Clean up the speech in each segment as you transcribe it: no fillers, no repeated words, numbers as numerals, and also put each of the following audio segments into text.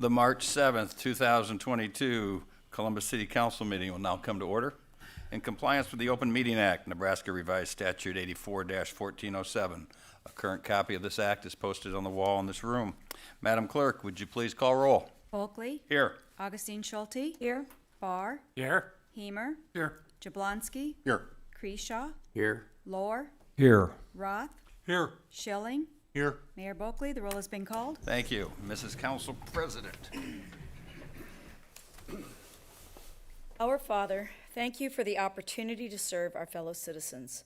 The March 7th, 2022 Columbus City Council meeting will now come to order. In compliance with the Open Meeting Act, Nebraska Revised Statute 84-1407, a current copy of this act is posted on the wall in this room. Madam Clerk, would you please call roll? Bulkley. Here. Augustine Schulte. Here. Barr. Here. Hemer. Here. Jablonski. Here. Kreshaw. Here. Lohr. Here. Roth. Here. Schilling. Here. Mayor Bulkley, the roll has been called. Thank you. Mrs. Council President. Our Father, thank you for the opportunity to serve our fellow citizens.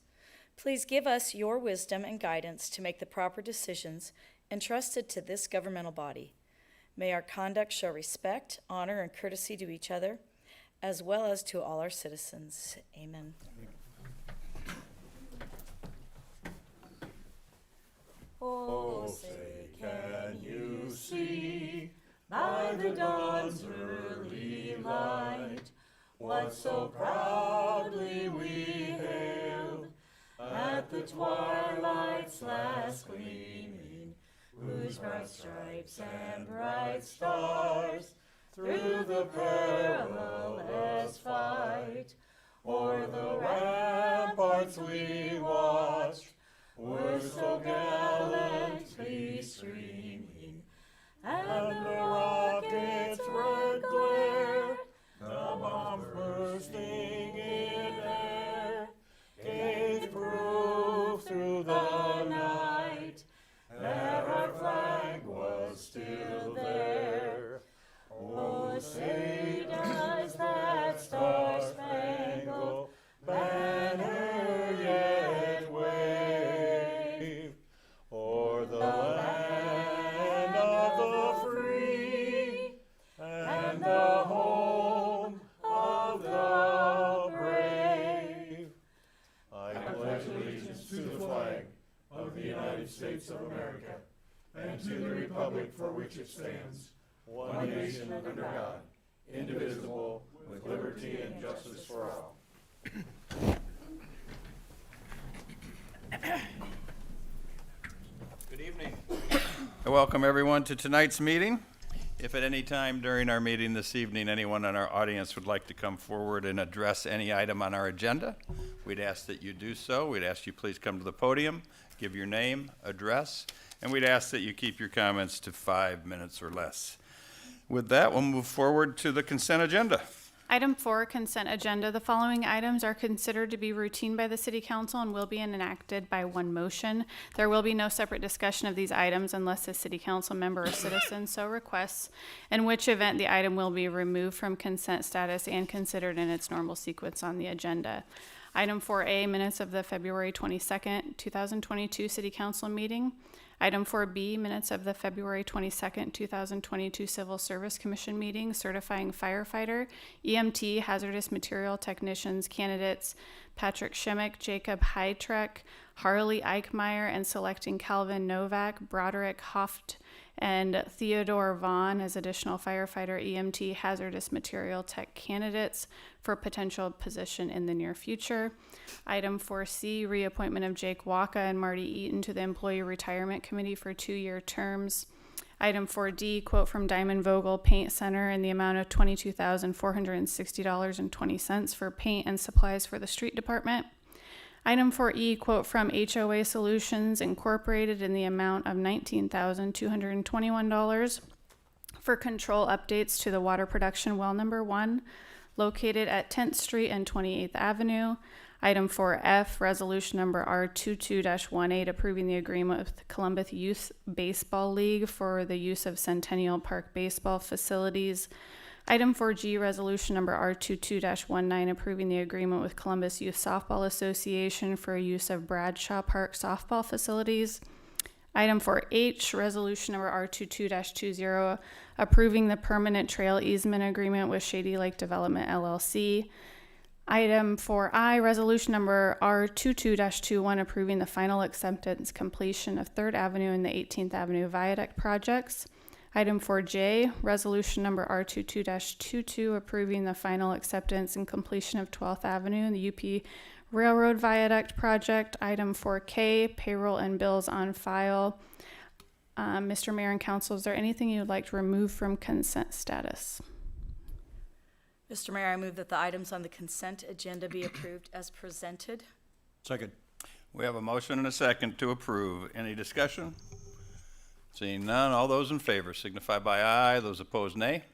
Please give us your wisdom and guidance to make the proper decisions entrusted to this governmental body. May our conduct show respect, honor, and courtesy to each other, as well as to all our citizens. Amen. Oh, say, can you see by the dawn's early light what so proudly we hailed at the twilight's last gleaming, whose bright stripes and bright stars through the perilous fight o'er the ramparts we watched were so gallantly streaming, and the rockets' red glare, the bombs bursting in air, gave proof through the night that our flag was still there. Oh, say does that star-spangled banner yet wave o'er the land of the free and the home of the brave? I pledge allegiance to the flag of the United States of America and to the republic for which it stands, one nation under God, indivisible, with liberty and justice for all. Good evening. I welcome everyone to tonight's meeting. If at any time during our meeting this evening anyone in our audience would like to come forward and address any item on our agenda, we'd ask that you do so. We'd ask you please come to the podium, give your name, address, and we'd ask that you keep your comments to 5 minutes or less. With that, we'll move forward to the consent agenda. Item 4, consent agenda. The following items are considered to be routine by the City Council and will be enacted by one motion. There will be no separate discussion of these items unless a City Council member or citizen so requests, in which event the item will be removed from consent status and considered in its normal sequence on the agenda. Item 4A, minutes of the February 22nd, 2022 City Council meeting. Item 4B, minutes of the February 22nd, 2022 Civil Service Commission meeting, certifying firefighter, EMT, hazardous material technicians candidates Patrick Shimmick, Jacob Hytrek, Harley Eichmeyer, and selecting Calvin Novak, Broderick Hoft, and Theodore Vaughn as additional firefighter EMT hazardous material tech candidates for potential position in the near future. Item 4C, reappointment of Jake Waka and Marty Eaton to the Employee Retirement Committee for 2-year terms. Item 4D, quote from Diamond Vogel Paint Center in the amount of $22,460.20 for paint and supplies for the street department. Item 4E, quote from HOA Solutions Incorporated in the amount of $19,221 for control updates to the water production well number 1, located at 10th Street and 28th Avenue. Item 4F, resolution number R22-18, approving the agreement with Columbus Youth Baseball League for the use of Centennial Park baseball facilities. Item 4G, resolution number R22-19, approving the agreement with Columbus Youth Softball Association for use of Bradshaw Park softball facilities. Item 4H, resolution number R22-20, approving the permanent trail easement agreement with Shady Lake Development LLC. Item 4I, resolution number R22-21, approving the final acceptance completion of 3rd Avenue and the 18th Avenue Viaduct projects. Item 4J, resolution number R22-22, approving the final acceptance and completion of 12th Avenue and the UP Railroad Viaduct project. Item 4K, payroll and bills on file. Mr. Mayor and Council, is there anything you would like to remove from consent status? Mr. Mayor, I move that the items on the consent agenda be approved as presented. Second. We have a motion and a second to approve. Any discussion? Seeing none, all those in favor signify by aye. Those opposed, nay.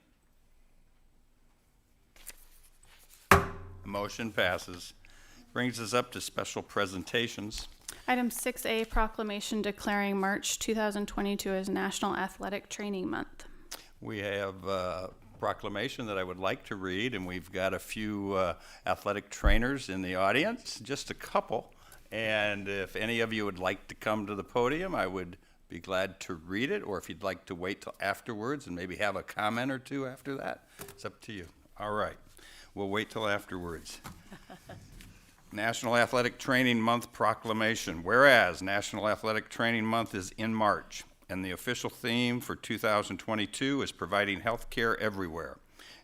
Motion passes. Brings us up to special presentations. Item 6A, proclamation declaring March 2022 as National Athletic Training Month. We have a proclamation that I would like to read, and we've got a few athletic trainers in the audience, just a couple. And if any of you would like to come to the podium, I would be glad to read it, or if you'd like to wait till afterwards and maybe have a comment or two after that, it's up to you. All right, we'll wait till afterwards. National Athletic Training Month proclamation. Whereas National Athletic Training Month is in March, and the official theme for 2022 is providing health care everywhere.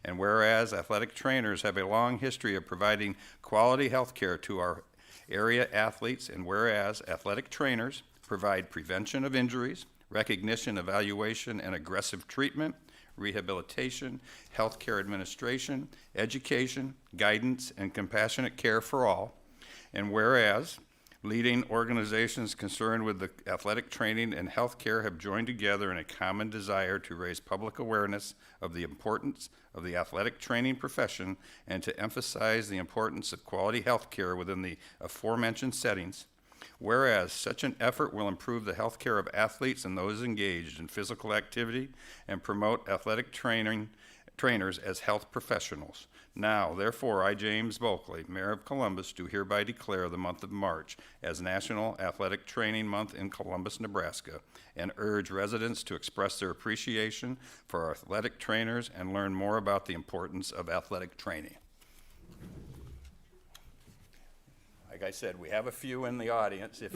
And whereas athletic trainers have a long history of providing quality health care to our area athletes, and whereas athletic trainers provide prevention of injuries, recognition, evaluation, and aggressive treatment, rehabilitation, healthcare administration, education, guidance, and compassionate care for all. And whereas leading organizations concerned with the athletic training and healthcare have joined together in a common desire to raise public awareness of the importance of the athletic training profession and to emphasize the importance of quality healthcare within the aforementioned settings. Whereas such an effort will improve the health care of athletes and those engaged in physical activity and promote athletic trainers as health professionals. Now, therefore, I, James Bulkley, Mayor of Columbus, do hereby declare the month of March as National Athletic Training Month in Columbus, Nebraska, and urge residents to express their appreciation for our athletic trainers and learn more about the importance of athletic training. Like I said, we have a few in the audience. If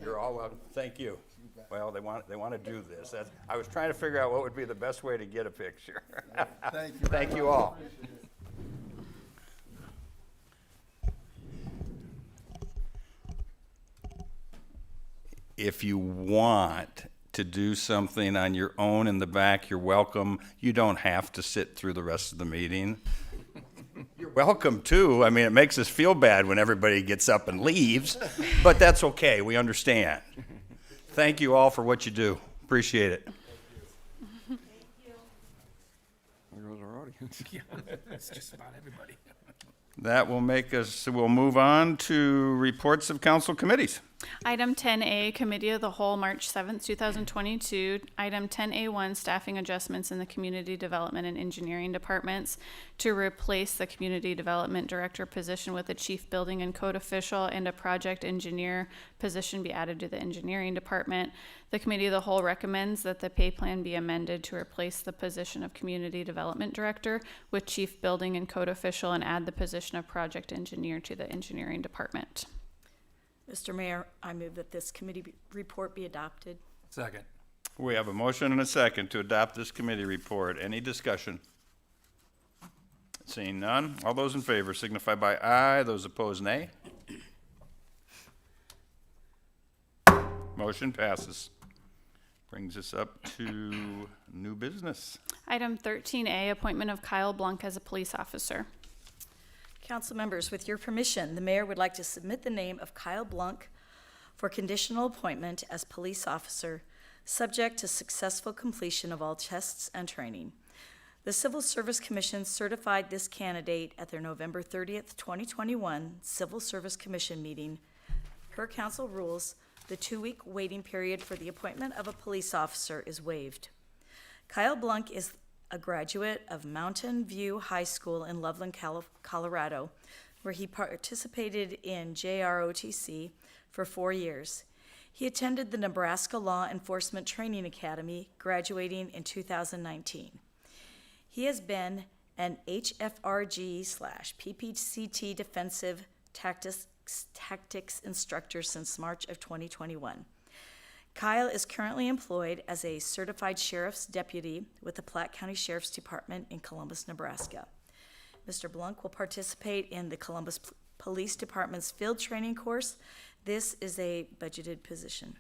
you're all welcome, thank you. Well, they want to do this. I was trying to figure out what would be the best way to get a picture. Thank you. Thank you all. If you want to do something on your own in the back, you're welcome. You don't have to sit through the rest of the meeting. You're welcome too. I mean, it makes us feel bad when everybody gets up and leaves, but that's okay. We understand. Thank you all for what you do. Appreciate it. There goes our audience. Yeah, it's just about everybody. That will make us, we'll move on to reports of council committees. Item 10A, Committee of the Whole, March 7th, 2022. Item 10A1, staffing adjustments in the Community Development and Engineering Departments to replace the Community Development Director position with a Chief Building and Code Official and a Project Engineer position be added to the Engineering Department. The Committee of the Whole recommends that the pay plan be amended to replace the position of Community Development Director with Chief Building and Code Official and add the position of Project Engineer to the Engineering Department. Mr. Mayor, I move that this committee report be adopted. Second. We have a motion and a second to adopt this committee report. Any discussion? Seeing none, all those in favor signify by aye. Those opposed, nay. Motion passes. Brings us up to new business. Item 13A, appointment of Kyle Blanc as a police officer. Council members, with your permission, the mayor would like to submit the name of Kyle Blanc for conditional appointment as police officer, subject to successful completion of all tests and training. The Civil Service Commission certified this candidate at their November 30th, 2021 Civil Service Commission meeting. Per council rules, the 2-week waiting period for the appointment of a police officer is waived. Kyle Blanc is a graduate of Mountain View High School in Loveland, Colorado, where he participated in JROTC for 4 years. He attended the Nebraska Law Enforcement Training Academy, graduating in 2019. He has been an HFRG/PPCT defensive tactics instructor since March of 2021. Kyle is currently employed as a certified sheriff's deputy with the Platte County Sheriff's Department in Columbus, Nebraska. Mr. Blanc will participate in the Columbus Police Department's field training course. This is a budgeted position.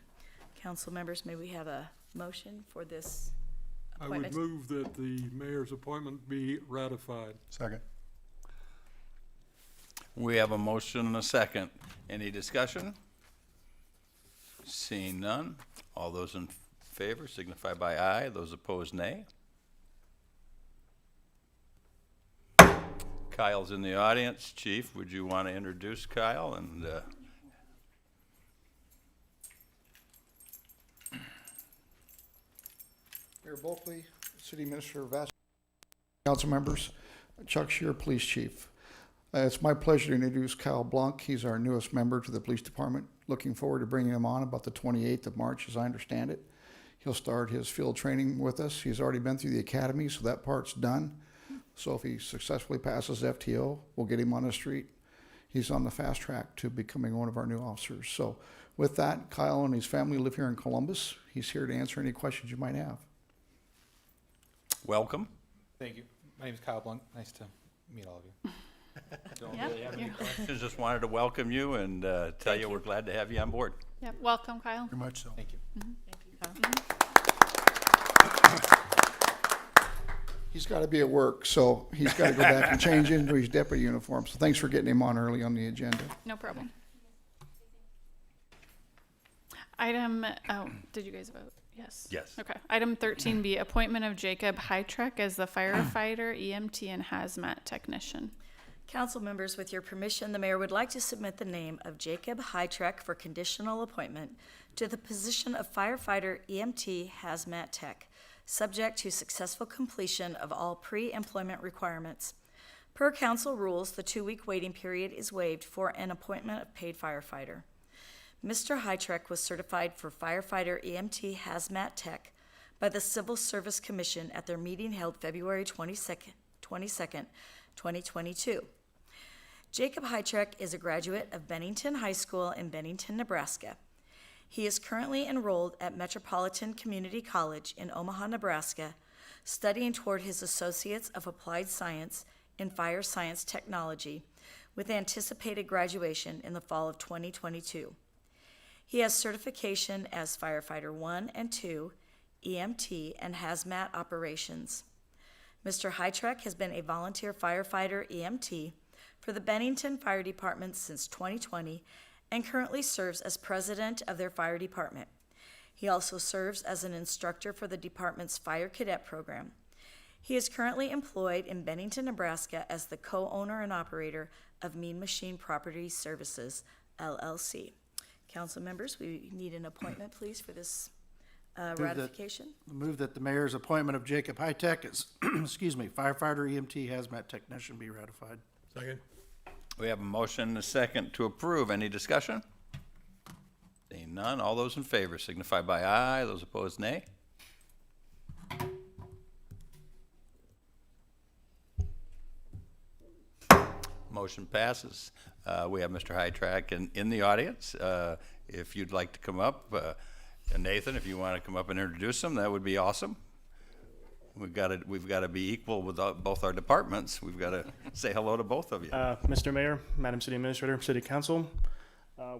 Council members, may we have a motion for this I would appointment? move that the mayor's appointment be ratified. Second. We have a motion and a second. Any discussion? Seeing none. All those in favor signify by aye. Those opposed, nay. Kyle's in the audience. Chief, would you want to introduce Kyle? And Mayor Bulkley, City Minister Vass, council members, Chuck Shear, Police Chief. It's my pleasure to introduce Kyle Blanc. He's our newest member to the police department. Looking forward to bringing him on about the 28th of March, as I understand it. He'll start his field training with us. He's already been through the academy, so that part's done. So if he successfully passes FTO, we'll get him on the street. He's on the fast track to becoming one of our new officers. So with that, Kyle and his family live here in Columbus. He's here to answer any questions you might have. welcome. Thank you. My name is Kyle Blanc. Nice to meet all of you. Don't Yep, really have any you're- questions. Just wanted to welcome you and tell you we're glad to have you on board. Yep, welcome, Kyle. Very much so. Thank you. He's got to be at work, so he's got to go back and change into his deputy uniform. So thanks for getting him on early on the agenda. No problem. Item, oh, did you guys vote? Yes. Yes. Okay. Item 13B, appointment of Jacob Hytrek as the firefighter, EMT, and hazmat technician. Council members, with your permission, the mayor would like to submit the name of Jacob Hytrek for conditional appointment to the position of firefighter EMT hazmat tech, subject to successful completion of all pre-employment requirements. Per council rules, the 2-week waiting period is waived for an appointment of paid firefighter. Mr. Hytrek was certified for firefighter EMT hazmat tech by the Civil Service Commission at their meeting held February 22nd, 2022. Jacob Hytrek is a graduate of Bennington High School in Bennington, Nebraska. He is currently enrolled at Metropolitan Community College in Omaha, Nebraska, studying toward his Associates of Applied Science in Fire Science Technology, with anticipated graduation in the fall of 2022. He has certification as Firefighter 1 and 2, EMT, and Hazmat Operations. Mr. Hytrek has been a volunteer firefighter EMT for the Bennington Fire Department since 2020 and currently serves as president of their fire department. He also serves as an instructor for the department's Fire Cadet program. He is currently employed in Bennington, Nebraska as the co-owner and operator of Mean Machine Property Services, LLC. Council members, we need an appointment, please, for this ratification. Move that the mayor's appointment of Jacob Hytrek as, firefighter EMT hazmat technician be ratified. Second. We have a motion and a second to approve. Any discussion? Seeing none. All those in favor signify by aye. Those opposed, nay. Motion passes. We have Mr. Hytrek in the audience. If you'd like to come up, and Nathan, if you want to come up and introduce him, that would be awesome. We've got to be equal with both our departments. We've got to say hello to both of you. Mr. Mayor, Madam City Administrator, City Council,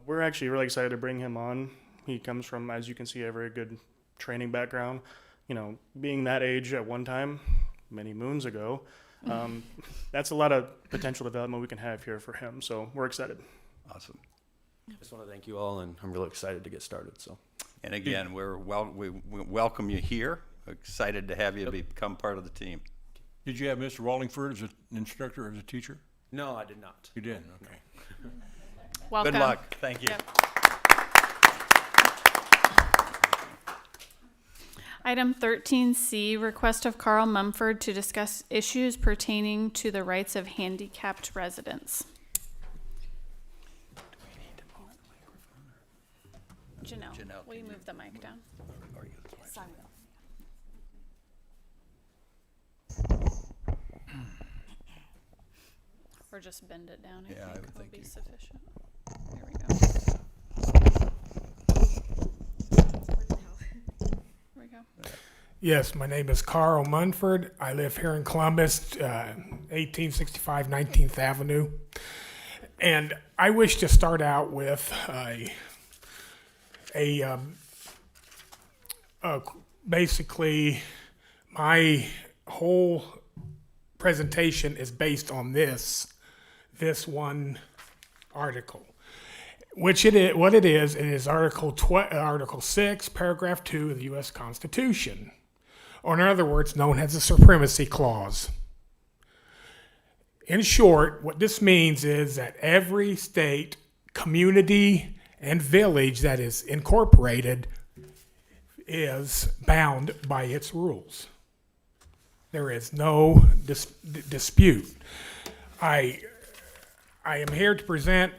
we're actually really excited to bring him on. He comes from, as you can see, a very good training background. You know, being that age at one time, many moons ago, that's a lot of potential development we can have here for him. So we're excited. Awesome. I just want to thank you all, and I'm really excited to get started. So, And again, we welcome you here. Excited to have you become part of the team. Did you have Mr. Wallingford as an instructor, as a teacher? no, I did not. You did, okay. Welcome. Good luck. Thank you. Yep. Item 13C, request of Carl Mumford to discuss issues pertaining to the rights of handicapped residents. Janelle, will you move the mic down? Or just bend it down, Yeah, I I would think will think be you- sufficient. There we go. There we go. Yes, my name is Carl Mumford. I live here in Columbus, 1865 19th Avenue. And I wish to start out with a basically, my whole presentation is based on this one article, which it is. What it is Article 6, Paragraph 2 of the U.S. Constitution, or in other words, known as the Supremacy Clause. In short, what this means is that every state, community, and village that is incorporated is bound by its rules. There is no dispute. I am here to present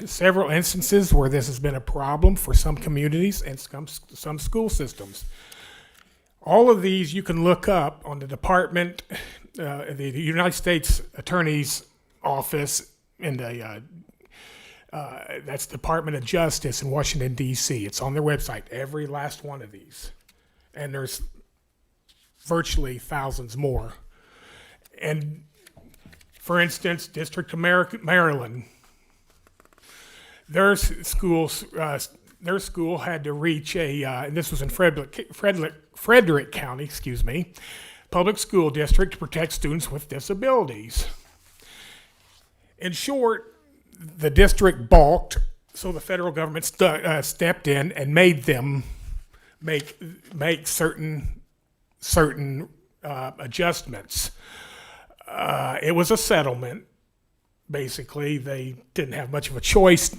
several instances where this has been a problem for some communities and some school systems. All of these you can look up on the Department, the United States Attorney's Office in the that's Department of Justice in Washington, D.C. It's on their website, every last one of these. And there's virtually thousands more. And for instance, District of Maryland, their school had to reach and this was in Frederick County, public school district to protect students with disabilities. In short, the district balked, so the federal government stepped in and made them make certain adjustments. It was a settlement. Basically, they didn't have much of a choice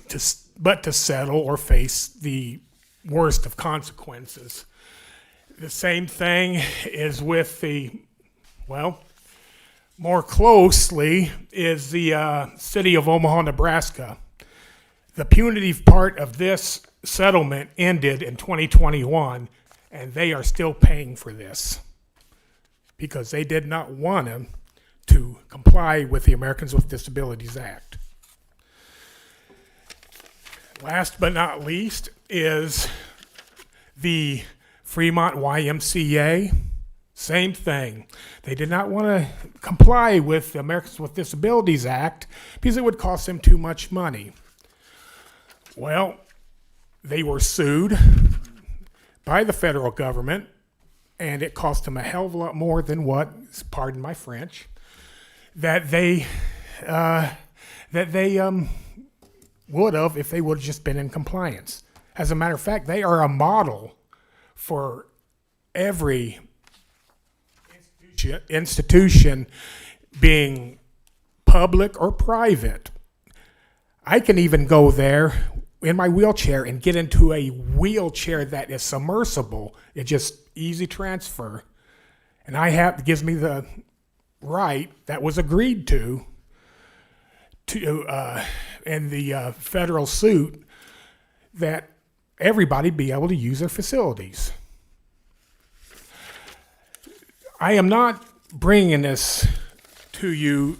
but to settle or face the worst of consequences. The same thing is with more closely is the city of Omaha, Nebraska. The punitive part of this settlement ended in 2021, and they are still paying for this because they did not want to comply with the Americans with Disabilities Act. Last but not least is the Fremont Ymca. Same thing. They did not want to comply with the Americans with Disabilities Act because it would cost them too much money. Well, they were sued by the federal government, and it cost them a hell of a lot more than what, pardon my French, that they would have if they would have just been in compliance. As a matter of fact, they are a model for every institution, being public or private. I can even go there in my wheelchair and get into a wheelchair that is submersible. It's just easy transfer. And it gives me the right that was agreed to in the federal suit that everybody be able to use their facilities. I am not bringing this to you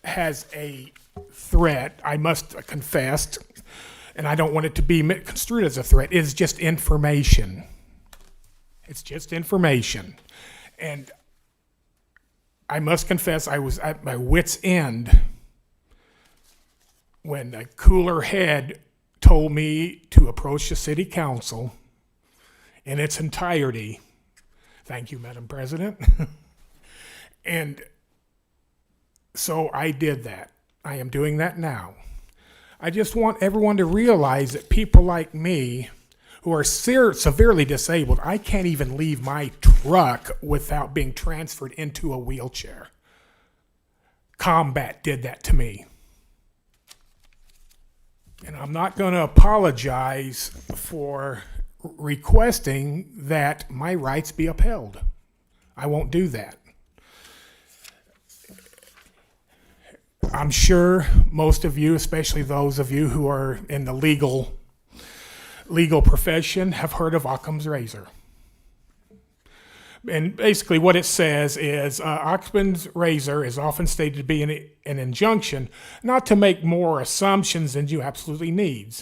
as a threat, I must confess, and I don't want it to be construed as a threat. It is just information. It's just information. And I must confess, I was at my wit's end when a cooler head told me to approach the city council in its entirety. Thank you, Madam President. And so I did that. I am doing that now. I just want everyone to realize that people like me who are severely disabled, I can't even leave my truck without being transferred into a wheelchair. Combat did that to me. And I'm not going to apologize for requesting that my rights be upheld. I won't do that. I'm sure most of you, especially those of you who are in the legal profession, have heard of Occam's razor. And basically what it says is Occam's razor is often stated to be an injunction not to make more assumptions than you absolutely need.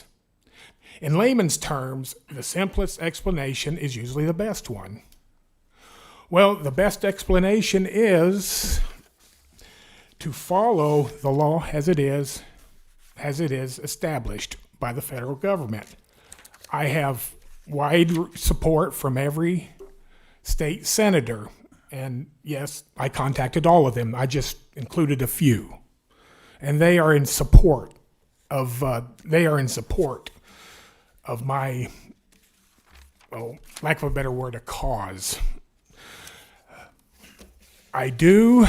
In layman's terms, the simplest explanation is usually the best one. Well, the best explanation is to follow the law as it is established by the federal government. I have wide support from every state senator. And yes, I contacted all of them. I just included a few. And they are in support of my, well, lack of a better word, a cause. I do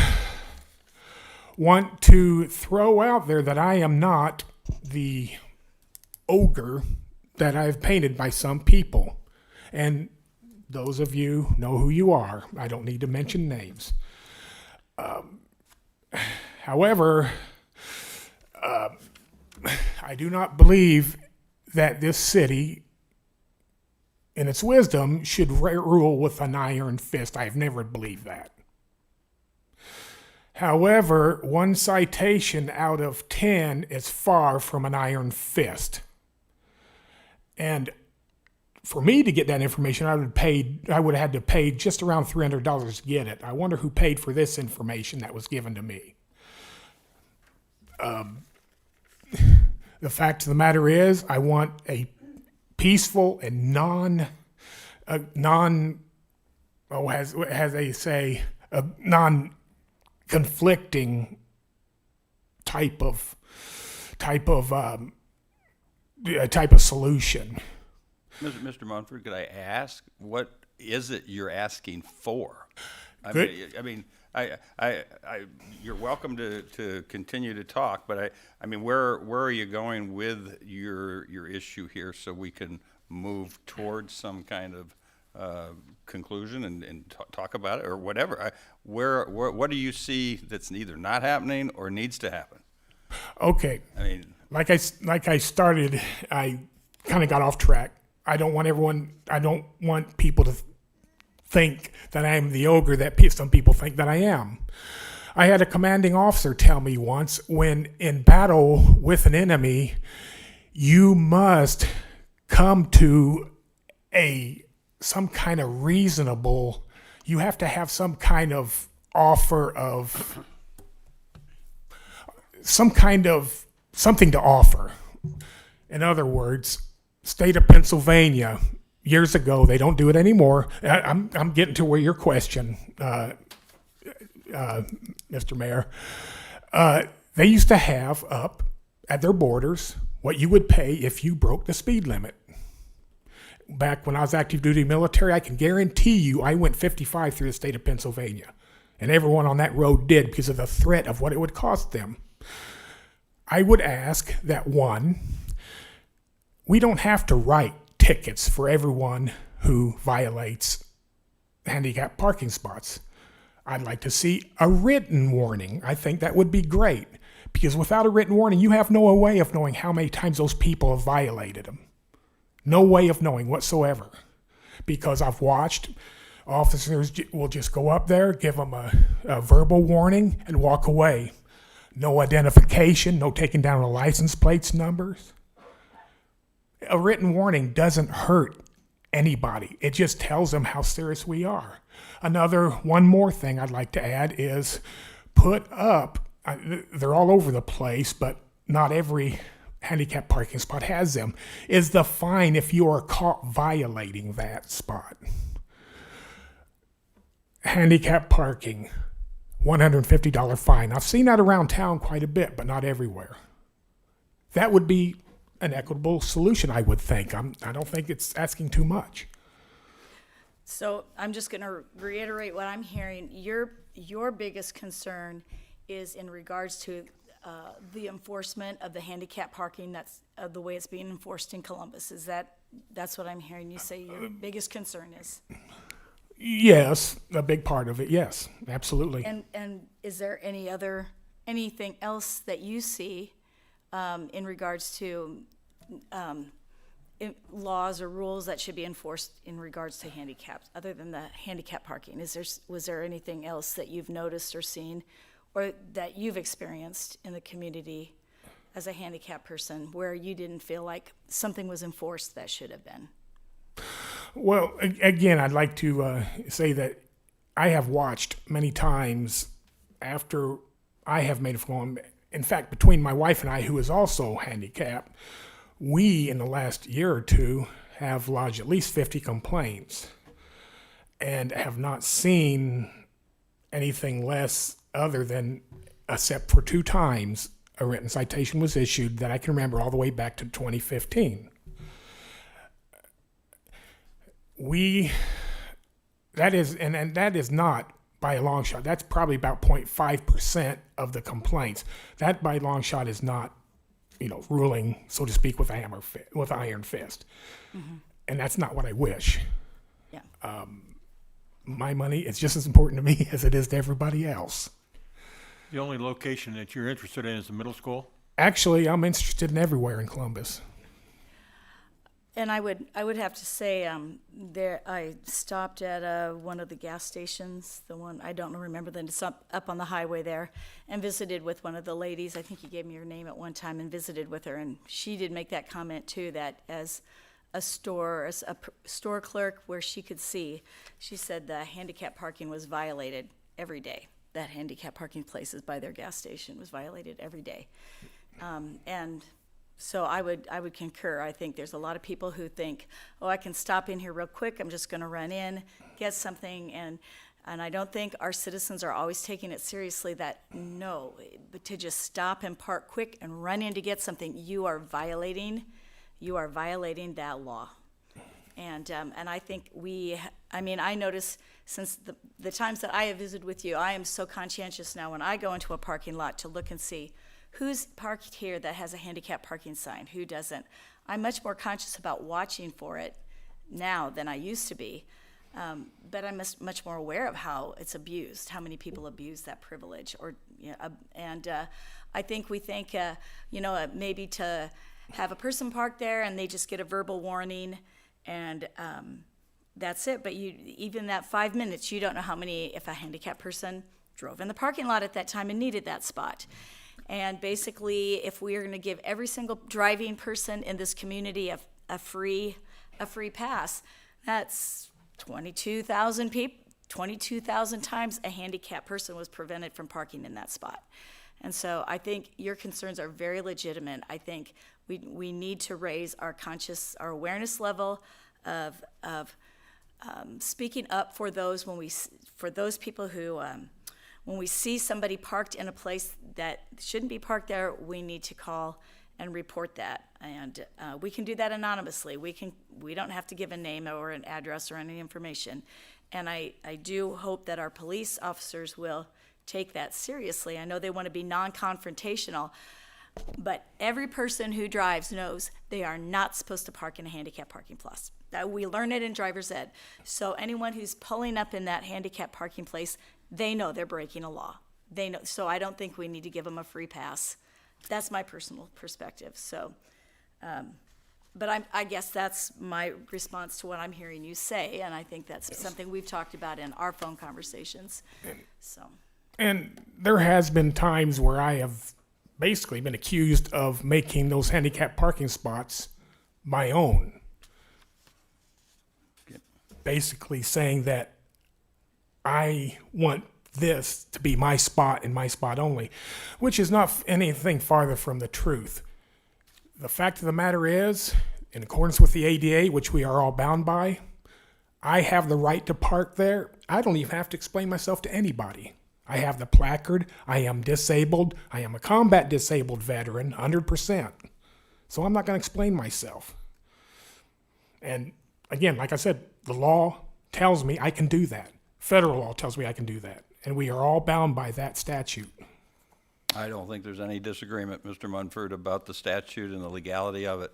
want to throw out there that I am not the ogre that I've painted by some people. And those of you know who you are. I don't need to mention names. However, I do not believe that this city, in its wisdom, should rule with an iron fist. I've never believed that. However, one citation out of 10 is far from an iron fist. And for me to get that information, I would have had to pay just around $300 to get it. I wonder who paid for this information that was given to me. The fact of the matter is, I want a peaceful and non-conflicting type of solution. Mr. Mumford, could I ask, what is it you're asking for? You're welcome to continue to talk, but where are you going with your issue here so we can move towards some kind of conclusion and talk about it or whatever? What do you see that's either not happening or needs to happen? Okay. Like I started, I kind of got off track. I don't want people to think that I am the ogre that some people think that I am. I had a commanding officer tell me once, when in battle with an enemy, you must come to some kind of reasonable, you have to have some kind of offer of, something to offer. In other words, state of Pennsylvania, years ago, they don't do it anymore. I'm getting to where your question, Mr. Mayor. They used to have up at their borders what you would pay if you broke the speed limit. Back when I was active duty military, I can guarantee you I went 55 through the state of Pennsylvania. And everyone on that road did because of the threat of what it would cost them. I would ask that, one, we don't have to write tickets for everyone who violates handicap parking spots. I'd like to see a written warning. I think that would be great, because without a written warning, you have no way of knowing how many times those people have violated them. No way of knowing whatsoever, because I've watched officers will just go up there, give them a verbal warning, and walk away. No identification, no taking down the license plates numbers. A written warning doesn't hurt anybody. It just tells them how serious we are. One more thing I'd like to add is put up, they're all over the place, but not every handicap parking spot has them, is the fine if you are caught violating that spot. Handicap parking, $150 fine. I've seen that around town quite a bit, but not everywhere. That would be an equitable solution, I would think. I don't think it's asking too much. So I'm just going to reiterate what I'm hearing. Your biggest concern is in regards to the enforcement of the handicap parking. That's the way it's being enforced in Columbus. That's what I'm hearing you say your biggest concern is? Yes, a big part of it. Yes, absolutely. And is there anything else that you see in regards to laws or rules that should be enforced in regards to handicaps, other than the handicap parking? Was there anything else that you've noticed or seen, or that you've experienced in the community as a handicapped person, where you didn't feel like something was enforced that should have been? Well, again, I'd like to say that I have watched many times after I have made a phone. In fact, between my wife and I, who is also handicapped, we, in the last year or two, have lodged at least 50 complaints and have not seen anything less other than, except for 2 times, a written citation was issued that I can remember all the way back to 2015. That is not by a long shot. That's probably about 0.5% of the complaints. That by a long shot is not, ruling, so to speak, with iron fist. Mm-hmm. And that's not what I wish. Yeah. My money is just as important to me as it is to everybody else. The only location that you're interested in is the middle school? Actually, I'm interested in everywhere in Columbus. And I would have to say, I stopped at one of the gas stations, the one, I don't remember, then it's up on the highway there, and visited with one of the ladies. I think you gave me your name at one time, and visited with her, and she did make that comment too, that as a store clerk where she could see, she said the handicap parking was violated every day. That handicap parking places by their gas station was violated every day. And so I would concur. I think there's a lot of people who think, oh, I can stop in here real quick. I'm just going to run in, get something, and I don't think our citizens are always taking it seriously. That no, but to just stop and park quick and run in to get something, you are violating that law. And I think I notice since the times that I have visited with you, I am so conscientious now when I go into a parking lot to look and see who's parked here that has a handicap parking sign, who doesn't. I'm much more conscious about watching for it now than I used to be. But I'm much more aware of how it's abused, how many people abuse that privilege. I think we think, maybe to have a person park there and they just get a verbal warning and that's it. But even that 5 minutes, you don't know if a handicapped person drove in the parking lot at that time and needed that spot. And basically, if we are going to give every single driving person in this community a free pass, that's 22,000 people. 22,000 times a handicapped person was prevented from parking in that spot. And so I think your concerns are very legitimate. I think we need to raise our awareness level of speaking up for those people who, when we see somebody parked in a place that shouldn't be parked there, we need to call and report that. And we can do that anonymously. We don't have to give a name or an address or any information. And I do hope that our police officers will take that seriously. I know they want to be non-confrontational, but every person who drives knows they are not supposed to park in a handicap parking place. We learn it in driver's ed. So anyone who's pulling up in that handicap parking place, they know they're breaking a law. They know. So I don't think we need to give them a free pass. That's my personal perspective. So, but I guess that's my response to what I'm hearing you say, and I think that's something we've talked about in our phone conversations. And there has been times where I have basically been accused of making those handicap parking spots my own. Basically saying that I want this to be my spot and my spot only, which is not anything farther from the truth. The fact of the matter is, in accordance with the ADA, which we are all bound by, I have the right to park there. I don't even have to explain myself to anybody. I have the placard. I am disabled. I am a combat disabled veteran, 100%. So I'm not going to explain myself. And again, like I said, the law tells me I can do that. Federal law tells me I can do that. And we are all bound by that statute. I don't think there's any disagreement, Mr. Mumford, about the statute and the legality of it.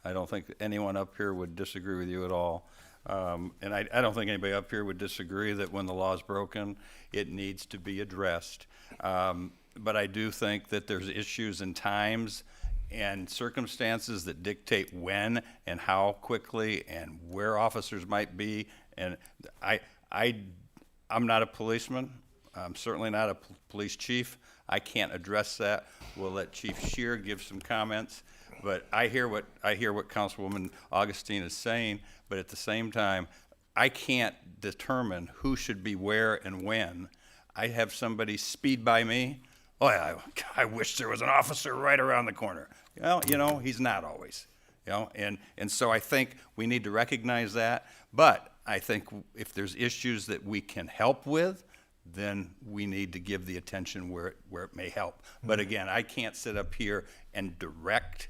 I don't think anyone up here would disagree with you at all. And I don't think anybody up here would disagree that when the law is broken, it needs to be addressed. But I do think that there's issues and times and circumstances that dictate when and how quickly and where officers might be. And I'm not a policeman. I'm certainly not a police chief. I can't address that. We'll let Chief Scheer give some comments. But I hear what Councilwoman Augustine is saying, but at the same time, I can't determine who should be where and when. I have somebody speed by me. Oh, yeah, I wish there was an officer right around the corner. Well, he's not always. you know, and so I think we need to recognize that. But I think if there's issues that we can help with, then we need to give the attention where it may help. But again, I can't sit up here and direct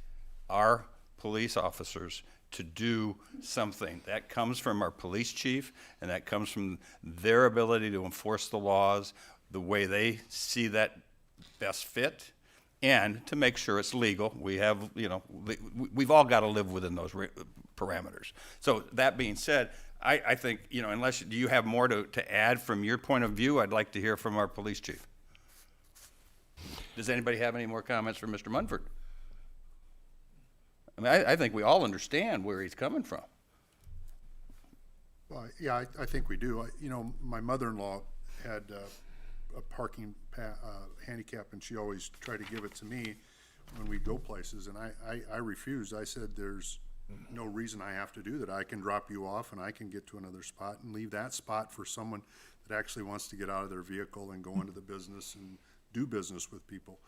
our police officers to do something. That comes from our police chief, and that comes from their ability to enforce the laws the way they see that best fit, and to make sure it's legal. We have, you know, we've all got to live within those parameters. So that being said, I think, you know, do you have more to add from your point of view? I'd like to hear from our police chief. Does anybody have any more comments for Mr. Mumford? I mean, I think we all understand where he's coming from. Well, yeah, I think we do. You know, my mother-in-law had a parking handicap, and she always tried to give it to me when we go places, and I refused. I said, there's no reason I have to do that. I can drop you off, and I can get to another spot and leave that spot for someone that actually wants to get out of their vehicle and go into the business and do business with people.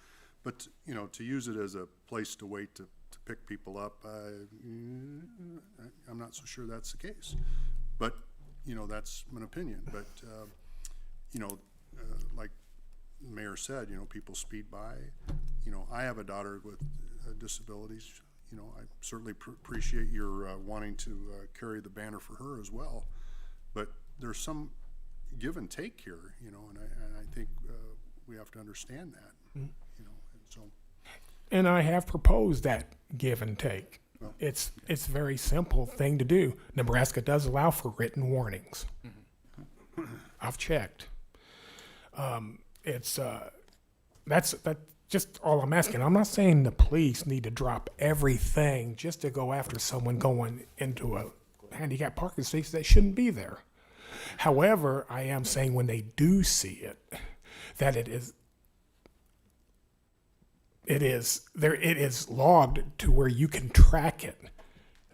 But, you know, to use it as a place to wait to pick people up, I'm not so sure that's the case. But, you know, that's an opinion. But, you know, like the mayor said, you know, people speed by. You know, I have a daughter with disabilities. You know, I certainly appreciate your wanting to carry the banner for her as well. But there's some give and take here, you know, and I think we have to understand that, you know, and so. And I have proposed that give and take. Well, It's a very simple thing to do. Nebraska does allow for written warnings. I've checked. That's just all I'm asking. I'm not saying the police need to drop everything just to go after someone going into a handicapped parking space that shouldn't be there. However, I am saying when they do see it, that it is logged to where you can track it.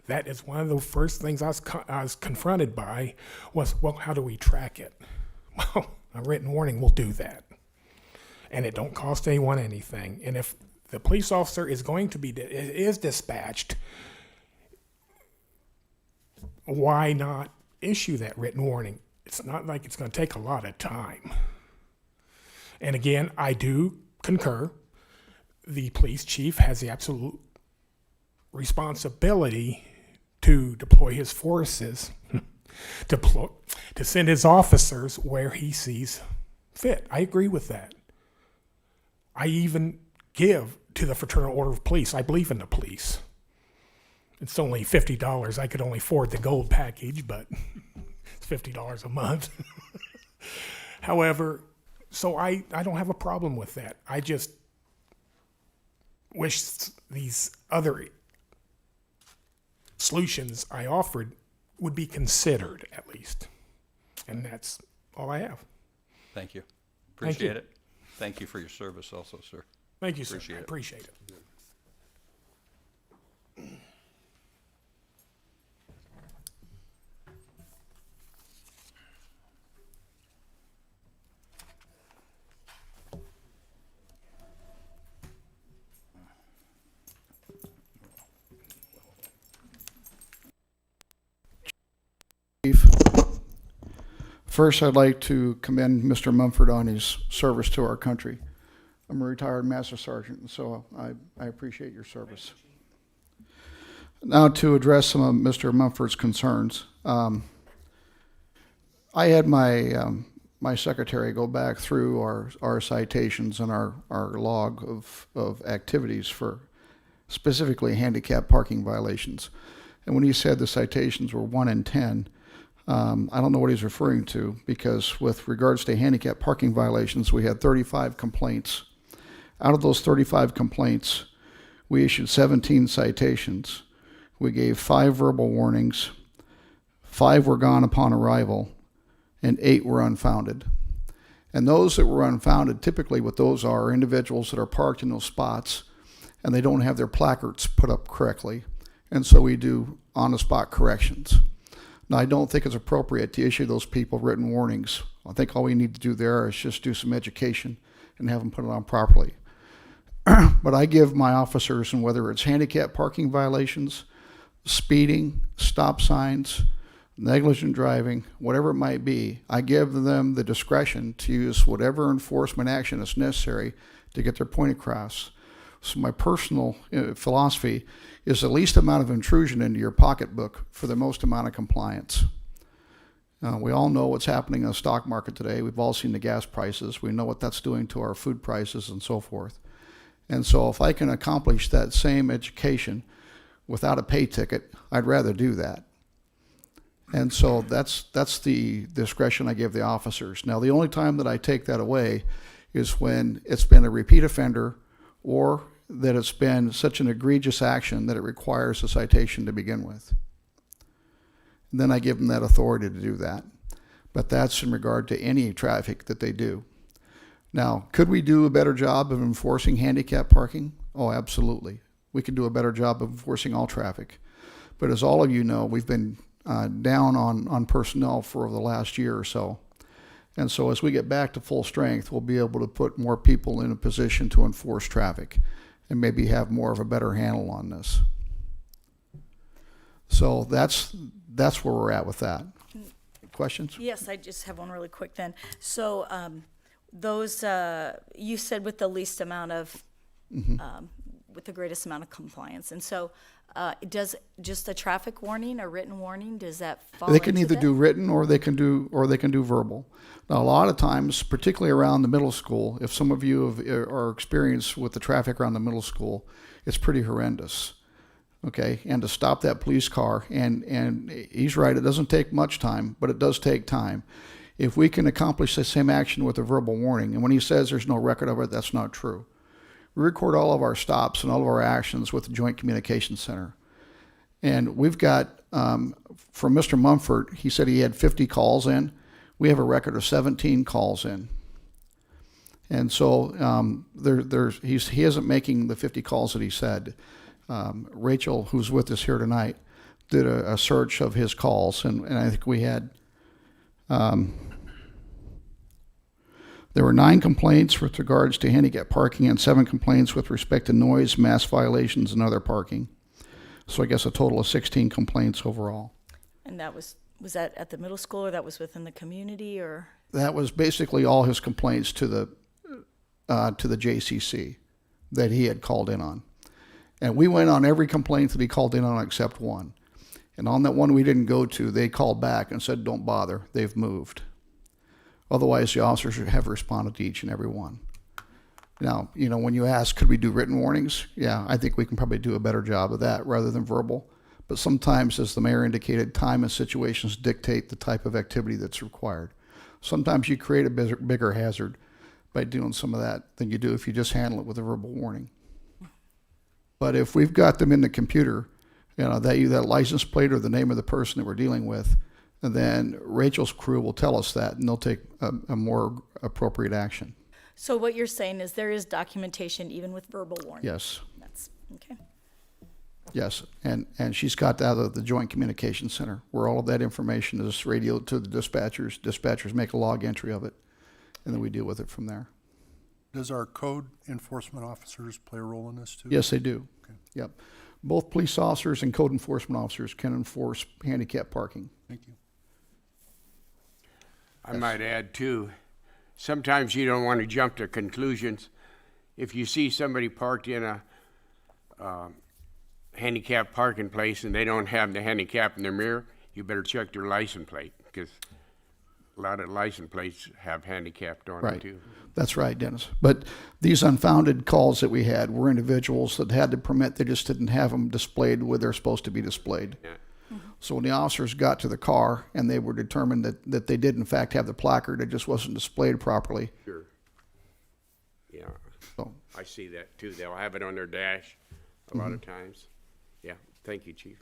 That is one of the first things I was confronted by was, well, how do we track it? Well, a written warning will do that. And it don't cost anyone anything. And if the police officer is is dispatched, why not issue that written warning? It's not like it's going to take a lot of time. And again, I do concur. The police chief has the absolute responsibility to deploy his forces, to send his officers where he sees fit. I agree with that. I even give to the Fraternal Order of Police. I believe in the police. It's only $50. I could only afford the gold package, but it's $50 a month. However, so I don't have a problem with that. I just wish these other solutions I offered would be considered at least. And that's all I have. Thank you. Thank you. Appreciate it. Thank you for your service also, sir. Thank you, sir. Appreciate I it. appreciate it. First, I'd like to commend Mr. Mumford on his service to our country. I'm a retired Master Sergeant, and so I appreciate your service. Now to address some of Mr. Mumford's concerns. I had my secretary go back through our citations and our log of activities for specifically handicapped parking violations. And when he said the citations were 1 in 10, I don't know what he's referring to, because with regards to handicap parking violations, we had 35 complaints. Out of those 35 complaints, we issued 17 citations. We gave 5 verbal warnings, 5 were gone upon arrival, and 8 were unfounded. And those that were unfounded, typically what those are individuals that are parked in those spots and they don't have their placards put up correctly. And so we do on-the-spot corrections. Now, I don't think it's appropriate to issue those people written warnings. I think all we need to do there is just do some education and have them put it on properly. But I give my officers, and whether it's handicap parking violations, speeding, stop signs, negligent driving, whatever it might be, I give them the discretion to use whatever enforcement action is necessary to get their point across. So my personal philosophy is the least amount of intrusion into your pocketbook for the most amount of compliance. We all know what's happening in the stock market today. We've all seen the gas prices. We know what that's doing to our food prices and so forth. And so if I can accomplish that same education without a pay ticket, I'd rather do that. And so that's the discretion I give the officers. Now, the only time that I take that away is when it's been a repeat offender or that it's been such an egregious action that it requires a citation to begin with. And then I give them that authority to do that. But that's in regard to any traffic that they do. Now, could we do a better job of enforcing handicap parking? Oh, absolutely. We could do a better job of enforcing all traffic. But as all of you know, we've been down on personnel for the last year or so. And so as we get back to full strength, we'll be able to put more people in a position to enforce traffic and maybe have more of a better handle on this. So that's where we're at with that. Questions? Yes, I just have one really quick then. So those, you said with the least amount of, with the greatest amount of compliance. And so does just a traffic warning, a written warning, does that fall They can into either that? do written or they can do verbal. Now, a lot of times, particularly around the middle school, if some of you are experienced with the traffic around the middle school, it's pretty horrendous. Okay, and to stop that police car, and he's right, it doesn't take much time, but it does take time. If we can accomplish the same action with a verbal warning, and when he says there's no record of it, that's not true. We record all of our stops and all of our actions with the Joint Communications Center. And we've got, from Mr. Mumford, he said he had 50 calls in. We have a record of 17 calls in. And so he isn't making the 50 calls that he said. Rachel, who's with us here tonight, did a search of his calls, and I think we had, there were 9 complaints with regards to handicap parking and 7 complaints with respect to noise, mass violations, and other parking. So I guess a total of 16 complaints overall. And that was that at the middle school, or that was within the community, or? That was basically all his complaints to the JCC that he had called in on. And we went on every complaint that he called in on except one. And on that one we didn't go to, they called back and said, don't bother, they've moved. Otherwise, the officers should have responded to each and every one. Now, when you ask, could we do written warnings? Yeah, I think we can probably do a better job of that rather than verbal. But sometimes, as the mayor indicated, time and situations dictate the type of activity that's required. Sometimes you create a bigger hazard by doing some of that than you do if you just handle it with a verbal warning. But if we've got them in the computer, that license plate or the name of the person that we're dealing with, and then Rachel's crew will tell us that, and they'll take a more appropriate action. So what you're saying is there is documentation even with verbal warning? Yes. That's, okay. Yes, and she's got that out of the Joint Communications Center, where all of that information is radioed to the dispatchers. Dispatchers make a log entry of it, and then we deal with it from there. Does our code enforcement officers play a role in this too? Yes, they do. Okay. Yep. Both police officers and code enforcement officers can enforce handicap parking. Thank you. I might add too, sometimes you don't want to jump to conclusions. If you see somebody parked in a handicap parking place and they don't have the handicap in their mirror, you better check their license plate, because a lot of license plates have handicapped on them too. That's right, Dennis. But these unfounded calls that we had were individuals that had the permit, they just didn't have them displayed where they're supposed to be displayed. Yeah. So when the officers got to the car and they were determined that they did in fact have the placard, it just wasn't displayed properly. Sure. Yeah. So, I see that too. They'll have it on their dash a lot of times. Yeah. Thank you, Chief.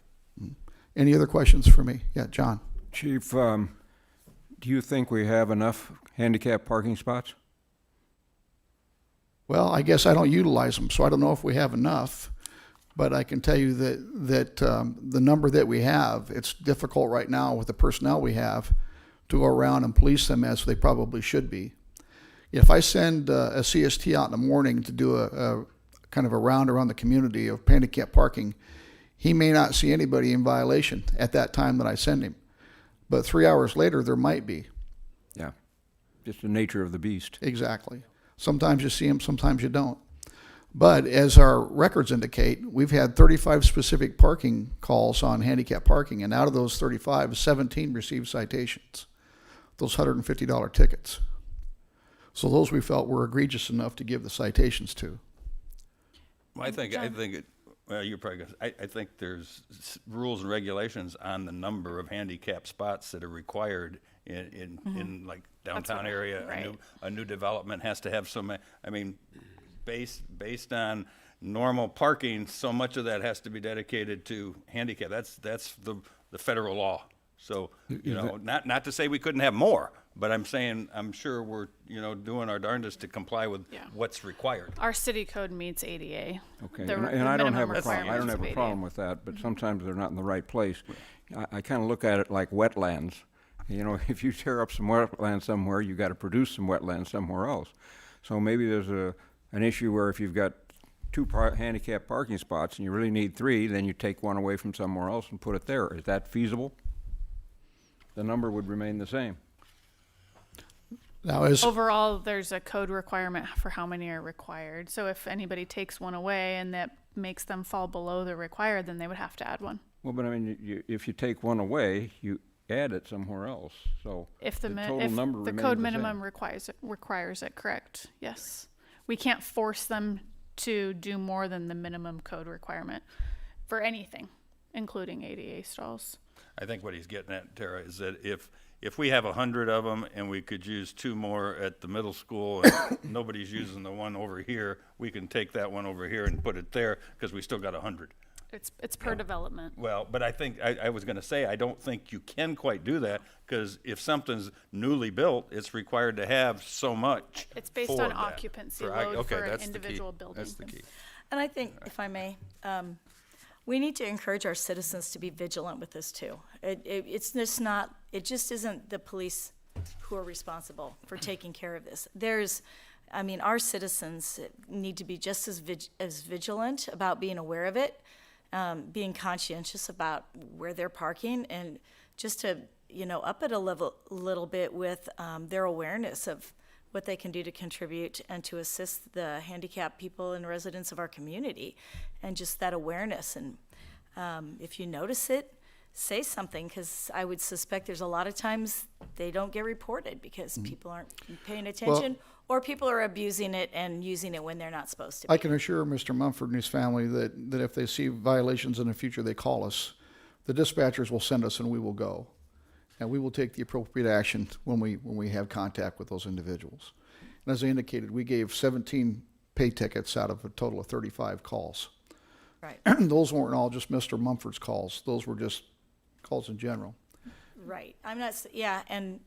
any other questions for me? Yeah, John. Chief, do you think we have enough handicap parking spots? Well, I guess I don't utilize them, so I don't know if we have enough. But I can tell you that the number that we have, it's difficult right now with the personnel we have to go around and police them as they probably should be. If I send a CST out in the morning to do a kind of a round around the community of handicap parking, He may not see anybody in violation at that time that I send him, but 3 hours later, there might be. Yeah, just the nature of the beast. Exactly. Sometimes you see them, sometimes you don't. But as our records indicate, we've had 35 specific parking calls on handicap parking, and out of those 35, 17 received citations, those $150 tickets. So those we felt were egregious enough to give the citations to. Well, I think well, you're probably gonna, I think there's rules and regulations on the number of handicap spots that are required in like downtown area. right. A new development has to have some, I mean, based on normal parking, so much of that has to be dedicated to handicap. That's the federal law. So, you know, not to say we couldn't have more, but I'm saying, I'm sure we're, you know, doing our darndest to comply with what's required. Our city code meets ADA. Okay, The- and the I don't minimum have a problem, I don't requirements have of a ADA. problem with that, but sometimes they're not in the right place. I kind of look at it like wetlands. You know, if you tear up some wetlands somewhere, you got to produce some wetlands somewhere else. So maybe there's an issue where if you've got two handicap parking spots and you really need 3, then you take one away from somewhere else and put it there. Is that feasible? The number would remain the same. Now, as Overall, there's a code requirement for how many are required. So if anybody takes one away and that makes them fall below the required, then they would have to add one. Well, but I mean, if you take one away, you add it somewhere else. So If the total number the remains code the minimum same. requires it, correct? Yes. We can't force them to do more than the minimum code requirement for anything, including ADA stalls. I think what he's getting at, Tara, is that if we have 100 of them and we could use 2 more at the middle school and nobody's using the one over here, we can take that one over here and put it there because we still got 100. It's per development. Well, but I think, I was going to say, I don't think you can quite do that because if something's newly built, it's required to have so much. It's based for on that. occupancy Okay, load for an that's the key. individual building. That's the key. And I think, if I may, we need to encourage our citizens to be vigilant with this too. It's just not, it just isn't the police who are responsible for taking care of this. Our citizens need to be just as vigilant about being aware of it, being conscientious about where they're parking, and just to, up it a little bit with their awareness of what they can do to contribute and to assist the handicapped people and residents of our community, and just that awareness. And if you notice it, say something, because I would suspect there's a lot of times they don't get reported because people aren't paying attention, or people are abusing it and using it when they're not supposed to be. I can assure Mr. Mumford and his family that if they see violations in the future, they call us. The dispatchers will send us and we will go. And we will take the appropriate action when we have contact with those individuals. And as I indicated, we gave 17 pay tickets out of a total of 35 calls. Right. Those weren't all just Mr. Mumford's calls. Those were just calls in general. Right. And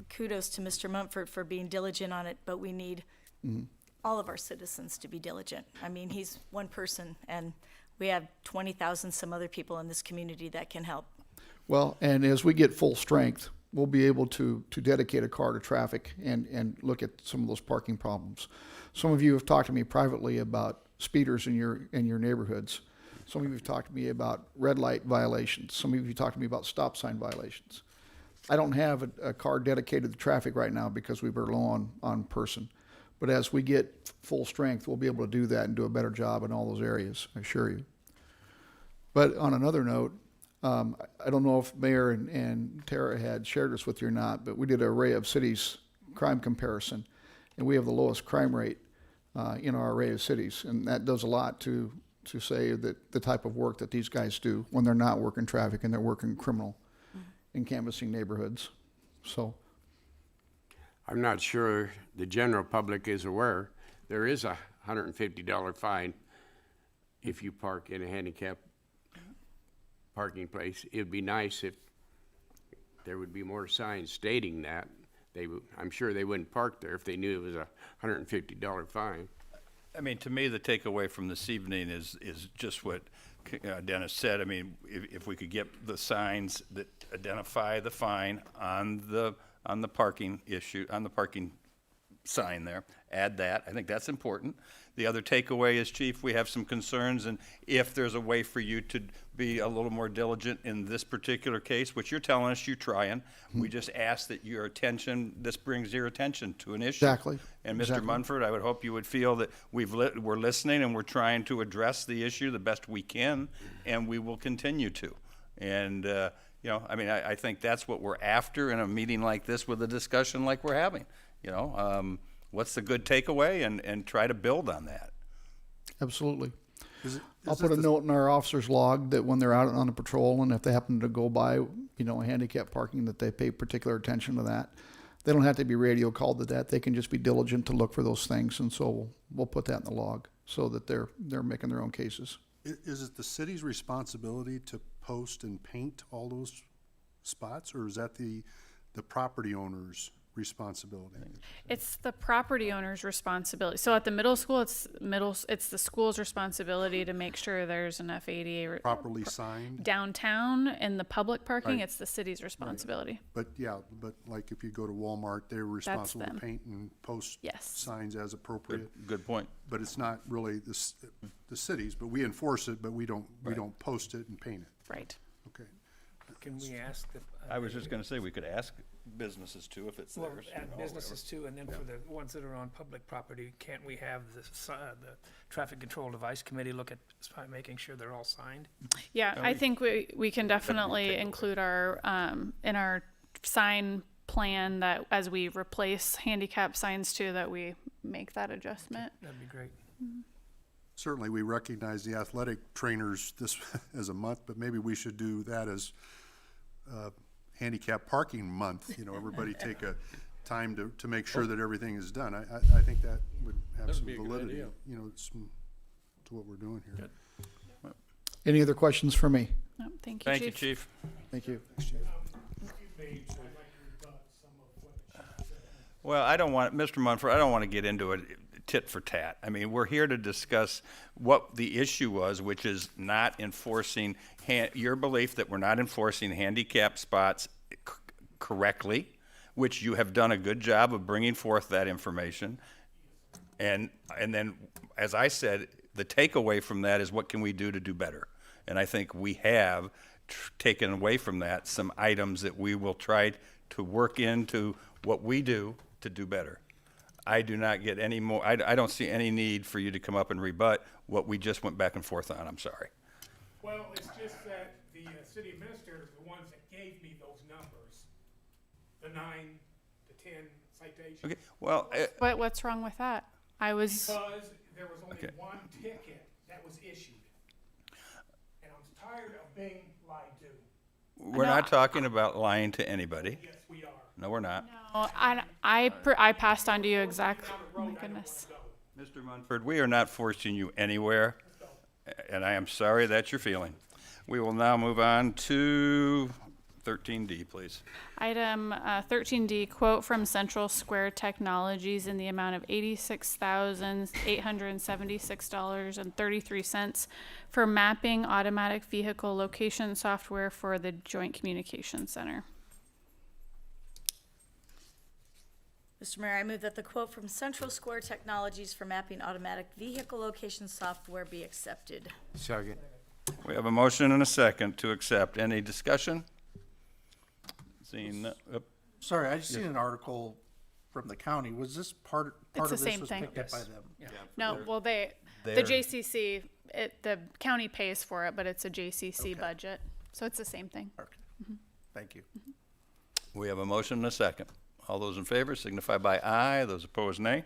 kudos to Mr. Mumford for being diligent on it, but we need all of our citizens to be diligent. I mean, he's one person, and we have 20,000 some other people in this community that can help. Well, and as we get full strength, we'll be able to dedicate a car to traffic and look at some of those parking problems. Some of you have talked to me privately about speeders in your neighborhoods. Some of you have talked to me about red light violations. Some of you talked to me about stop sign violations. I don't have a car dedicated to traffic right now because we were low on person. But as we get full strength, we'll be able to do that and do a better job in all those areas, I assure you. But on another note, I don't know if Mayor and Tara had shared this with you or not, but we did an array of cities crime comparison, and we have the lowest crime rate in our array of cities, and that does a lot to say that the type of work that these guys do when they're not working traffic and they're working criminal and canvassing neighborhoods. So I'm not sure the general public is aware, there is a $150 fine if you park in a handicapped parking place. It'd be nice if there would be more signs stating that. I'm sure they wouldn't park there if they knew it was a $150 fine. I mean, to me, the takeaway from this evening is just what Dennis said. I mean, if we could get the signs that identify the fine on the parking issue, on the parking sign there, add that. I think that's important. The other takeaway is, Chief, we have some concerns, and if there's a way for you to be a little more diligent in this particular case, which you're telling us you're trying, we just ask that your attention, this brings your attention to an issue. Exactly. And Mr. Exactly. Mumford, I would hope you would feel that we're listening and we're trying to address the issue the best we can, and we will continue to. And, you know, I mean, I think that's what we're after in a meeting like this with a discussion like we're having. You know, what's the good takeaway, and try to build on that. Absolutely. Is I'll this put a the- note in our officer's log that when they're out on a patrol and if they happen to go by, you know, handicap parking, that they pay particular attention to that. They don't have to be radio called to that. They can just be diligent to look for those things. And so we'll put that in the log so that they're making their own cases. Is it the city's responsibility to post and paint all those spots, or is that the property owner's responsibility? It's the property owner's responsibility. So at the middle school, it's the school's responsibility to make sure there's enough ADA Properly signed? downtown in the public parking. Right. It's the city's responsibility. But yeah, but like if you go to Walmart, they're responsible to them. paint and post Yes. signs as appropriate. Good point. But it's not really the cities, but we enforce it, but we don't post it and paint it. Right. Okay. Can we ask the? I was just gonna say, we could ask businesses too, if it's Well, theirs. and you know, businesses too, and then for the ones that are on public property, can't we have the Traffic Control Device Committee look at making sure they're all signed? Yeah, I think we can definitely takeaway. include our in our sign plan that as we replace handicap signs too, that we make that adjustment. That'd be great. Certainly, we recognize the athletic trainers this as a month, but maybe we should do that as handicap parking month. You know, everybody take a time to make sure that everything is done. I think that would have some validity, you know, to what we're doing here. Any other questions for me? No, thank you, Thank you, Chief. Chief. Thank you. Well, Mr. Munford, I don't want to get into it tit for tat. I mean, we're here to discuss what the issue was, which is not enforcing, your belief that we're not enforcing handicap spots correctly, which you have done a good job of bringing forth that information. And then, as I said, the takeaway from that is what can we do to do better? And I think we have taken away from that some items that we will try to work into what we do to do better. I do not get any more, I don't see any need for you to come up and rebut what we just went back and forth on. I'm sorry. Well, it's just that the city administrators are the ones that gave me those numbers, the 9, the 10 citations. Okay, well, But what's wrong with that? Because there was only Okay. one ticket that was issued. And I'm tired of being lied to. we're not talking about lying to anybody. Yes, we are. No, we're not. Oh, I passed on to you exactly. Oh my goodness. Mr. Munford, we are not forcing you anywhere, and I am sorry that's your feeling. We will now move on to 13D, please. Item 13D, quote from Central Square Technologies in the amount of $86,876.33 for mapping automatic vehicle location software for the Joint Communications Center. Mr. Mayor, I move that the quote from Central Square Technologies for mapping automatic vehicle location software be accepted. Second. We have a motion and a second to accept. Any discussion? Seeing, Sorry, I just seen an article from the county. Was this part of It's the this same was thing. picked up by Yes. them? Yeah. No, well, the They're- JCC, the county pays for it, but it's a JCC budget, so it's the same thing. Okay. Thank you. we have a motion and a second. All those in favor signify by aye. Those opposed, nay.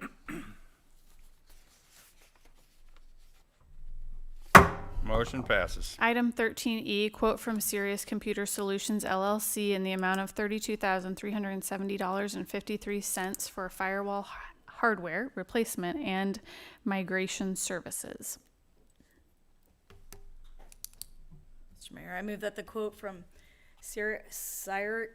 Motion passes. Item 13E, quote from Sirius Computer Solutions LLC in the amount of $32,370.53 for firewall hardware replacement and migration services. Mr. Mayor, I move that the quote from Sirius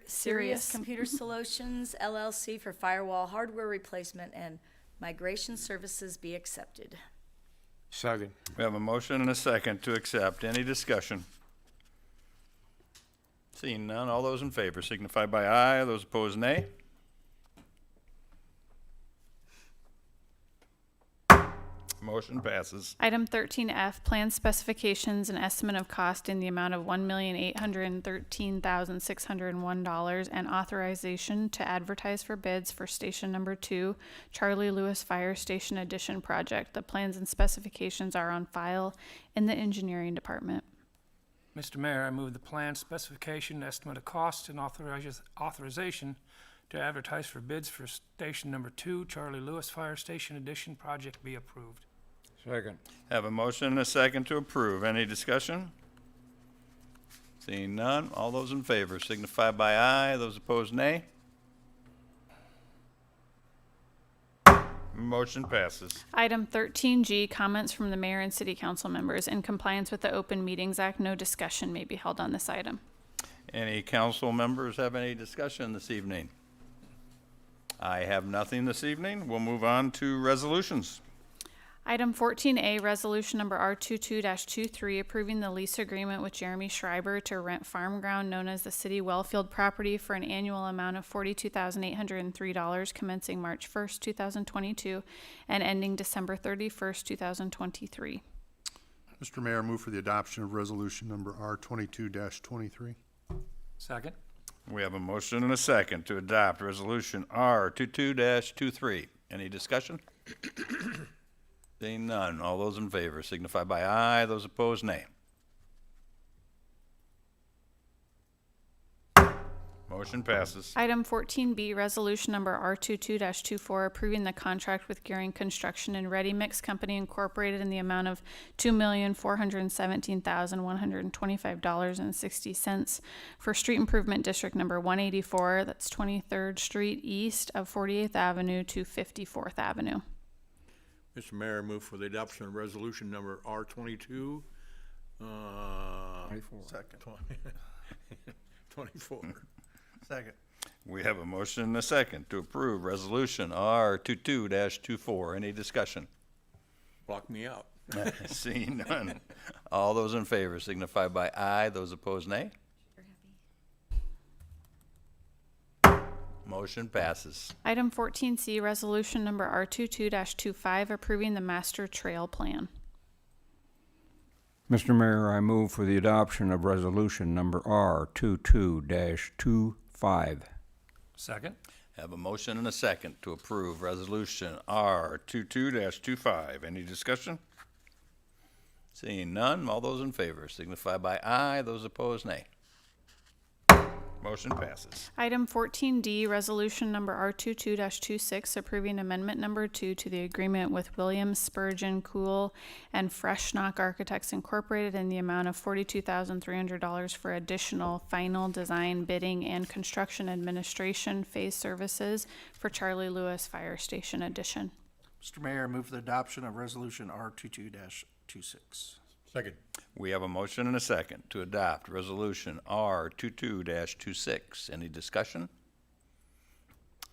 Sirius. Computer Solutions LLC for firewall hardware replacement and migration services be accepted. Second. We have a motion and a second to accept. Any discussion? Seeing none, all those in favor signify by aye. Those opposed, nay. Motion passes. Item 13F, plan specifications and estimate of cost in the amount of $1,813,601 and authorization to advertise for bids for Station Number 2, Charlie Lewis Fire Station Addition Project. The plans and specifications are on file in the engineering department. Mr. Mayor, I move the plan, specification, estimate of cost, and authorization to advertise for bids for Station Number 2, Charlie Lewis Fire Station Addition Project be approved. Second. Have a motion and a second to approve. Any discussion? Seeing none, all those in favor signify by aye. Those opposed, nay. Motion passes. Item 13G, comments from the mayor and city council members. In compliance with the Open Meetings Act, no discussion may be held on this item. Any council members have any discussion this evening? I have nothing this evening. We'll move on to resolutions. Item 14A, resolution number R22-23, approving the lease agreement with Jeremy Schreiber to rent farm ground known as the City Wellfield property for an annual amount of $42,803 commencing March 1st, 2022 and ending December 31st, 2023. Mr. Mayor, move for the adoption of resolution number R22-23. Second. We have a motion and a second to adopt resolution R22-23. Any discussion? Seeing none, all those in favor signify by aye. Those opposed, nay. Motion passes. Item 14B, resolution number R22-24, approving the contract with Gearing Construction and Ready Mix Company Incorporated in the amount of $2,417,125.60 for street improvement district number 184, that's 23rd Street east of 48th Avenue to 54th Avenue. Mr. Mayor, I move for the adoption of resolution number R22. 24. Second. 24. Second. We have a motion and a second to approve resolution R22-24. Any discussion? Block me out. Seeing none, all those in favor signify by aye. Those opposed, nay. Motion passes. Item 14C, resolution number R22-25, approving the master trail plan. Mr. Mayor, I move for the adoption of resolution number R22-25. Second. Have a motion and a second to approve resolution R22-25. Any discussion? Seeing none, all those in favor signify by aye. Those opposed, nay. Motion passes. Item 14D, resolution number R22-26, approving amendment number 2 to the agreement with Williams, Spurgeon, Cool, and Freshnock Architects Incorporated in the amount of $42,300 for additional final design, bidding, and construction administration phase services for Charlie Lewis Fire Station Addition. Mr. Mayor, I move for the adoption of resolution R22-26. Second. We have a motion and a second to adopt resolution R22-26. Any discussion?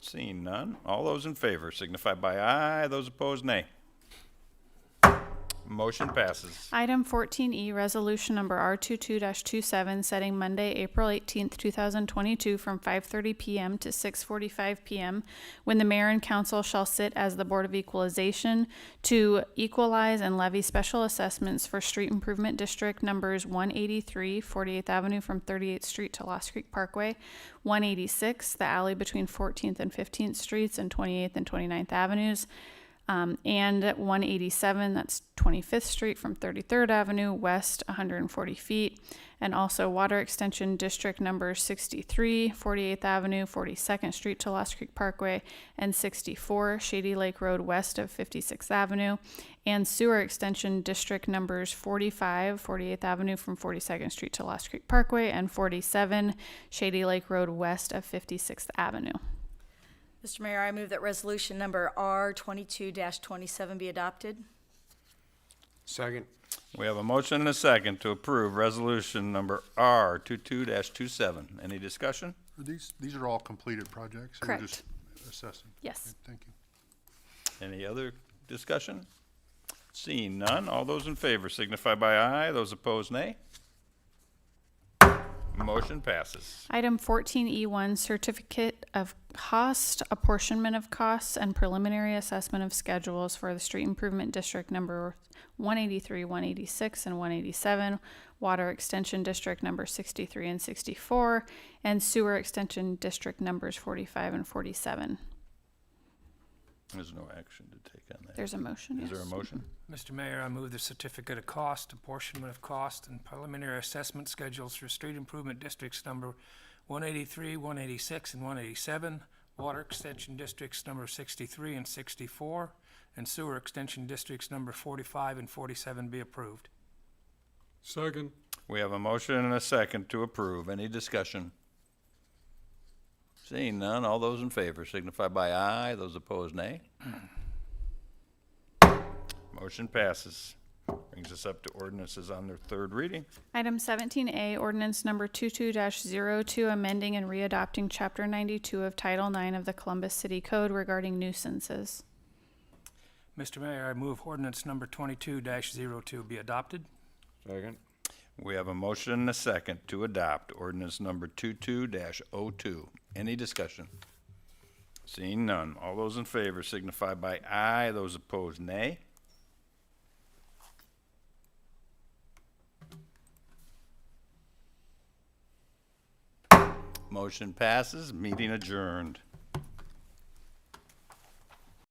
Seeing none, all those in favor signify by aye. Those opposed, nay. Motion passes. Item 14E, resolution number R22-27, setting Monday, April 18th, 2022 from 5:30 p.m. to 6:45 p.m. when the mayor and council shall sit as the Board of Equalization to equalize and levy special assessments for street improvement district numbers 183, 48th Avenue from 38th Street to Lost Creek Parkway, 186, the alley between 14th and 15th Streets and 28th and 29th Avenues, and 187, that's 25th Street from 33rd Avenue west 140 feet, and also water extension district number 63, 48th Avenue, 42nd Street to Lost Creek Parkway, and 64, Shady Lake Road west of 56th Avenue, and sewer extension district numbers 45, 48th Avenue from 42nd Street to Lost Creek Parkway, and 47, Shady Lake Road west of 56th Avenue. Mr. Mayor, I move that resolution number R22-27 be adopted. Second. We have a motion and a second to approve resolution number R22-27. Any discussion? These are all completed projects? We're Correct. just assessing? Yes. Okay, thank you. Any other discussion? Seeing none, all those in favor signify by aye. Those opposed, nay. Motion passes. Item 14E1, Certificate of Cost, Apportionment of Costs, and Preliminary Assessment of Schedules for the Street Improvement District Number 183, 186, and 187, Water Extension District Number 63 and 64, and Sewer Extension District Numbers 45 and 47. There's no action to take on that. There's a motion, Is there a yes. motion? Mr. Mayor, I move the certificate of cost, apportionment of cost, and preliminary assessment schedules for street improvement districts number 183, 186, and 187, water extension districts number 63 and 64, and sewer extension districts number 45 and 47 be approved. Second. We have a motion and a second to approve. Any discussion? Seeing none, all those in favor signify by aye. Those opposed, nay. Motion passes. Brings us up to ordinances on their third reading. Item 17A, ordinance number 22-02, amending and readopting Chapter 92 of Title 9 of the Columbus City Code regarding nuisances. Mr. Mayor, I move ordinance number 22-02 be adopted. Second. We have a motion and a second to adopt ordinance number 22-02. Any discussion? Seeing none, all those in favor signify by aye. Those opposed, nay. Motion passes. Meeting adjourned.